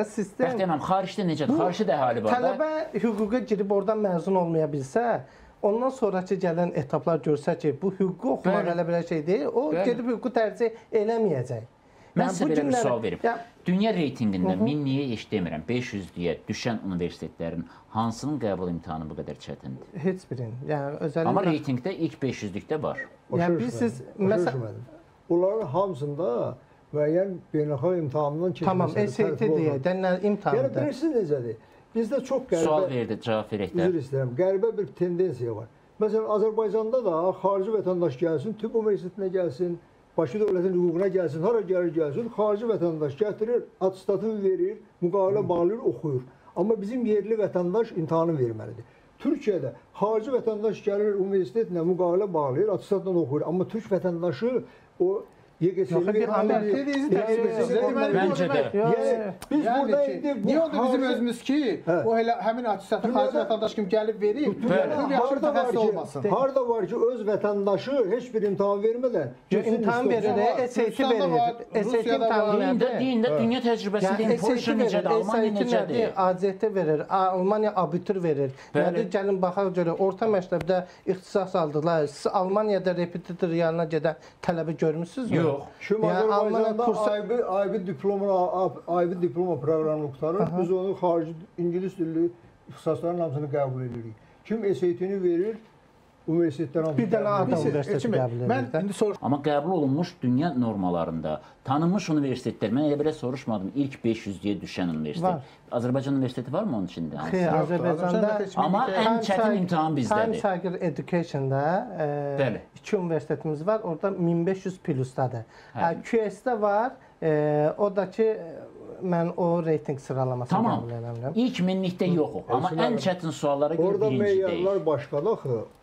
Sistem Bəxtiyarəm, xaricdə necədir? Xaricdə də əhali var da. Tələbə hüquqa girib oradan məzun olmaya bilsə, ondan sonraki gələn etaplar görsə ki, bu hüququ oxumaq elə bir şey deyil, o gedib hüququ tərcih eləməyəcək. Mən sizə belə bir sual verim. Dünya reytinqində 1000-liyə heç demirəm, 500-liyə düşən universitetlərin hansının qəbul imtahanı bu qədər çətindir? Heç birinin. Yəni özəlliklə Amma reytinqdə ilk 500-lükdə var. Yəni siz məsələn onların hamısında müəyyən beynəlxalq imtahandan keçməsi. Tamam, SAT deyək, imtahandır. Yəni bilirsiniz necədir? Bizdə çox qəribə sual verdi, cavab verək də. Üzr istəyirəm. Qəribə bir tendensiya var. Məsələn, Azərbaycanda da xarici vətəndaş gəlsin, tibb universitetinə gəlsin, Bakı dövlətin hüququna gəlsin, hara gəlir gəlsin, xarici vətəndaş gətirir, atestatını verir, müqavilə bağlayır, oxuyur. Amma bizim yerli vətəndaş imtahanı verməlidir. Türkiyədə xarici vətəndaş gəlir universitetlə müqavilə bağlayır, atestatla oxuyur. Amma türk vətəndaşı o YGS-ni Məncə də. Biz burada indi niyə oldu bizim özümüz ki, o elə həmin atestatı xarici vətəndaş kimi gəlib verib, harda var ki, öz vətəndaşı heç bir imtahan vermədən imtahan verir, SAT verir. SAT imtahanı deyin də dünya təcrübəsində Polşa necədir, Almaniya necədir? AZT verir, Almaniya abitur verir. Yəni gəlin baxaq görə orta məktəbdə ixtisas aldılar. Siz Almaniyada repetitor yanına gedən tələbi görmüsünüzmü? Yox. Şimali Azərbaycanda aybi diploma proqramını qurtarır. Biz onu xarici İngilis dilli ixtisasların hamısını qəbul edirik. Kim SAT-ni verir, universitetdən hamısını bir dənə adam universiteti qəbul edir. Amma qəbul olunmuş dünya normalarında tanınmış universitetlər, mən elə belə soruşmadım, ilk 500-yə düşən universitet. Azərbaycan universiteti varmı onun içində? Xeyr, Azərbaycanda. Amma ən çətin imtahan bizdədir. Time Tiger Education-da 2 universitetimiz var, orada 1500 plusdadır. QS-də var, o da ki, mən o reyting sıralamasını qəbul edirəm. İlk minlikdə yoxuq, amma ən çətin suallara görə orada birinci deyil. meyarlar başqadır axı.